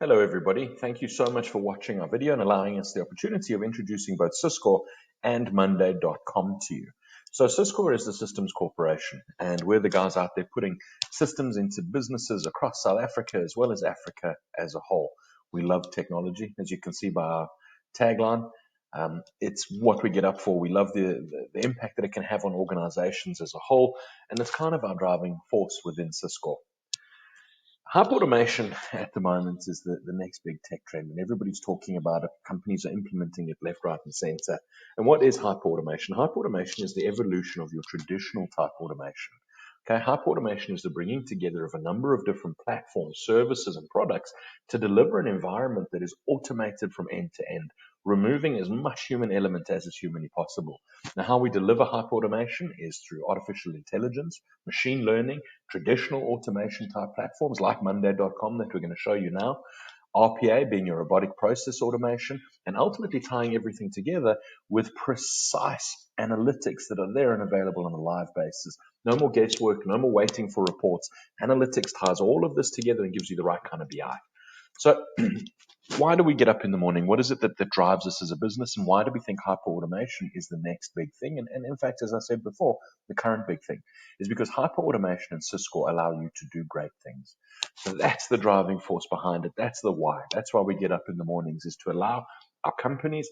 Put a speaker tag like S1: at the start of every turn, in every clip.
S1: Hello everybody, thank you so much for watching our video and allowing us the opportunity of introducing both Syscor and mondaycom to you. So Syscor is the systems corporation, and we're the guys out there putting systems into businesses across South Africa as well as Africa as a whole. We love technology, as you can see by our tagline. It's what we get up for. We love the impact that it can have on organizations as a whole, and it's kind of our driving force within Syscor. Hyper automation at the moment is the next big tech trend, and everybody's talking about it. Companies are implementing it left, right, and center. And what is hyper automation? Hyper automation is the evolution of your traditional type automation. Okay, hyper automation is the bringing together of a number of different platforms, services, and products to deliver an environment that is automated from end to end, removing as much human element as is humanly possible. Now, how we deliver hyper automation is through artificial intelligence, machine learning, traditional automation type platforms like mondaycom that we're going to show you now, RPA being your robotic process automation, and ultimately tying everything together with precise analytics that are there and available on a live basis. No more guesswork, no more waiting for reports. Analytics ties all of this together and gives you the right kind of BI. So why do we get up in the morning? What is it that drives us as a business? And why do we think hyper automation is the next big thing? And in fact, as I said before, the current big thing is because hyper automation and Syscor allow you to do great things. So that's the driving force behind it. That's the why. That's why we get up in the mornings, is to allow our companies,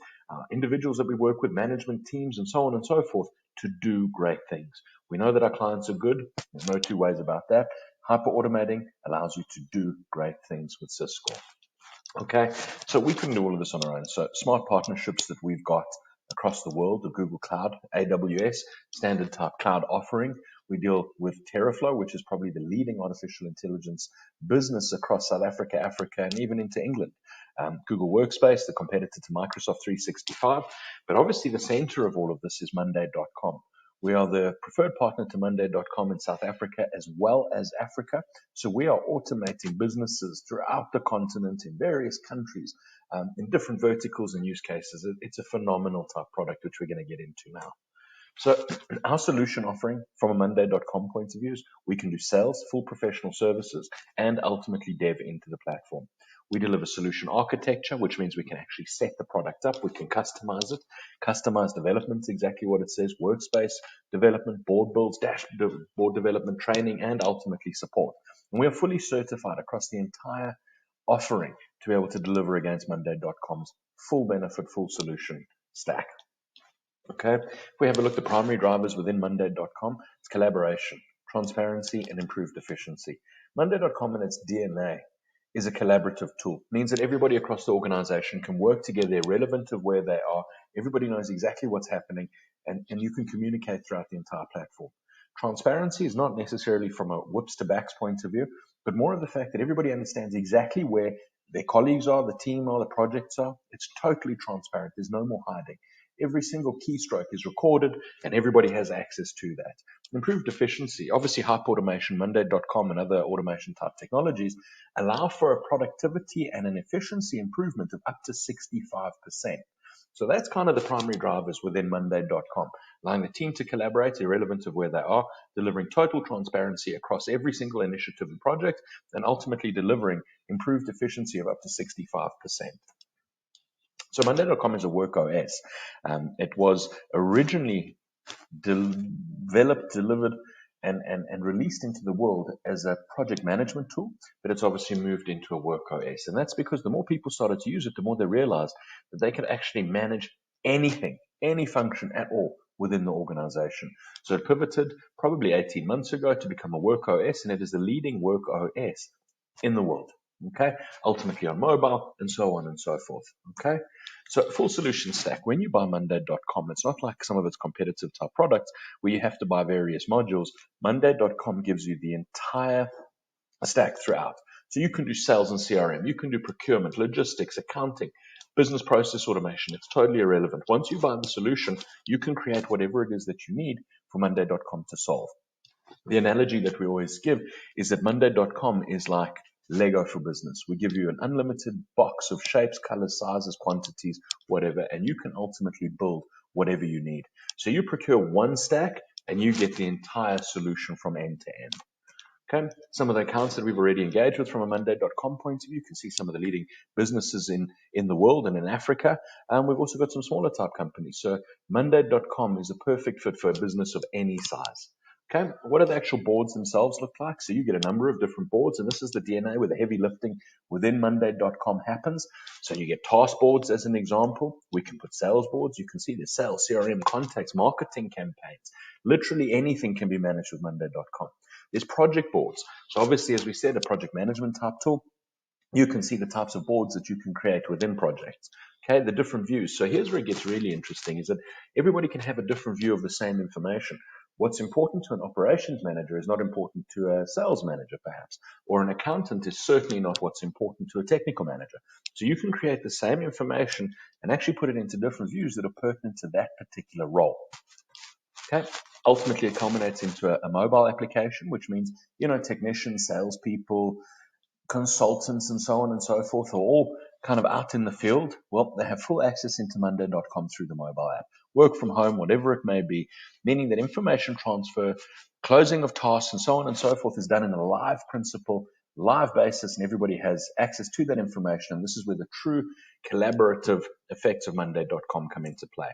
S1: individuals that we work with, management teams, and so on and so forth, to do great things. We know that our clients are good. There's no two ways about that. Hyper automating allows you to do great things with Syscor. Okay, so we couldn't do all of this on our own. So smart partnerships that we've got across the world, the Google Cloud, AWS, standard type cloud offering. We deal with Teraflow, which is probably the leading artificial intelligence business across South Africa, Africa, and even into England. Google Workspace, the competitor to Microsoft 365. But obviously the center of all of this is mondaycom. We are the preferred partner to mondaycom in South Africa as well as Africa. So we are automating businesses throughout the continent in various countries, in different verticals and use cases. It's a phenomenal type product, which we're going to get into now. So our solution offering from a mondaycom point of view is we can do sales, full professional services, and ultimately dev into the platform. We deliver solution architecture, which means we can actually set the product up. We can customize it. Customized development is exactly what it says. Workspace development, board builds, dashboard development, training, and ultimately support. And we are fully certified across the entire offering to be able to deliver against mondaycom's full benefit, full solution stack. Okay, if we have a look at the primary drivers within mondaycom, it's collaboration, transparency, and improved efficiency. Mondaycom in its DNA is a collaborative tool. It means that everybody across the organization can work together irrelevant of where they are. Everybody knows exactly what's happening, and you can communicate throughout the entire platform. Transparency is not necessarily from a whips to backs point of view, but more of the fact that everybody understands exactly where their colleagues are, the team are, the projects are. It's totally transparent. There's no more hiding. Every single keystroke is recorded and everybody has access to that. Improved efficiency. Obviously, hyper automation, mondaycom, and other automation type technologies allow for a productivity and an efficiency improvement of up to 65%. So that's kind of the primary drivers within mondaycom, allowing the team to collaborate irrelevant of where they are, delivering total transparency across every single initiative and project, and ultimately delivering improved efficiency of up to 65%. So mondaycom is a work OS. It was originally developed, delivered, and released into the world as a project management tool, but it's obviously moved into a work OS. And that's because the more people started to use it, the more they realized that they could actually manage anything, any function at all within the organization. So it pivoted probably 18 months ago to become a work OS, and it is the leading work OS in the world. Okay, ultimately on mobile and so on and so forth. Okay, so full solution stack. When you buy mondaycom, it's not like some of its competitive type products where you have to buy various modules. Mondaycom gives you the entire stack throughout. So you can do sales and CRM, you can do procurement, logistics, accounting, business process automation. It's totally irrelevant. Once you buy the solution, you can create whatever it is that you need for mondaycom to solve. The analogy that we always give is that mondaycom is like Lego for business. We give you an unlimited box of shapes, colors, sizes, quantities, whatever, and you can ultimately build whatever you need. So you procure one stack and you get the entire solution from end to end. Okay, some of the accounts that we've already engaged with from a mondaycom point of view, you can see some of the leading businesses in the world and in Africa. We've also got some smaller type companies. So monday.com is a perfect fit for a business of any size. Okay, what do the actual boards themselves look like? So you get a number of different boards, and this is the DNA where the heavy lifting within monday.com happens. So you get task boards as an example. We can put sales boards. You can see the sales, CRM, contacts, marketing campaigns. Literally anything can be managed with monday.com. There's project boards. So obviously, as we said, a project management type tool. You can see the types of boards that you can create within projects. Okay, the different views. So here's where it gets really interesting is that everybody can have a different view of the same information. What's important to an operations manager is not important to a sales manager, perhaps, or an accountant is certainly not what's important to a technical manager. So you can create the same information and actually put it into different views that are pertinent to that particular role. Okay. Ultimately, it culminates into a mobile application, which means, technicians, salespeople, consultants, and so on and so forth are all kind of out in the field. Well, they have full access into monday.com through the mobile app. Work from home, whatever it may be, meaning that information transfer, closing of tasks, and so on and so forth is done in a live principle, live basis, and everybody has access to that information. And this is where the true collaborative effects of monday.com come into play.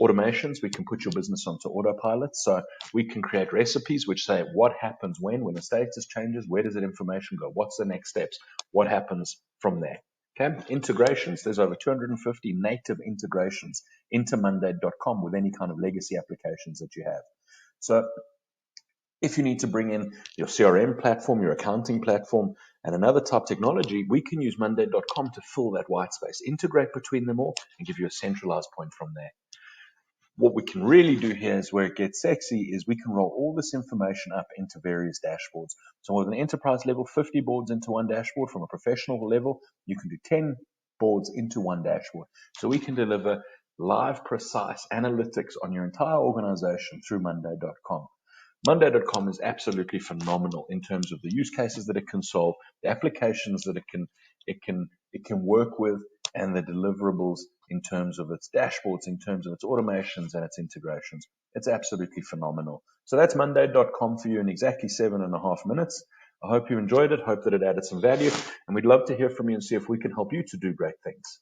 S1: Automations, we can put your business onto autopilot. So we can create recipes which say what happens when the status changes, where does that information go, what's the next steps, what happens from there. Okay, integrations, there's over 250 native integrations into monday.com with any kind of legacy applications that you have. So if you need to bring in your CRM platform, your accounting platform, and another type technology, we can use monday.com to fill that white space, integrate between them all, and give you a centralized point from there. What we can really do here is where it gets sexy is we can roll all this information up into various dashboards. So with an enterprise level, 50 boards into one dashboard. From a professional level, you can do 10 boards into one dashboard. So we can deliver live, precise analytics on your entire organization through monday.com. Monday.com is absolutely phenomenal in terms of the use cases that it can solve, the applications that it can work with, and the deliverables in terms of its dashboards, in terms of its automations and its integrations. It's absolutely phenomenal. So that's monday.com for you in exactly 7.5 minutes. I hope you enjoyed it. Hope that it added some value. And we'd love to hear from you and see if we can help you to do great things.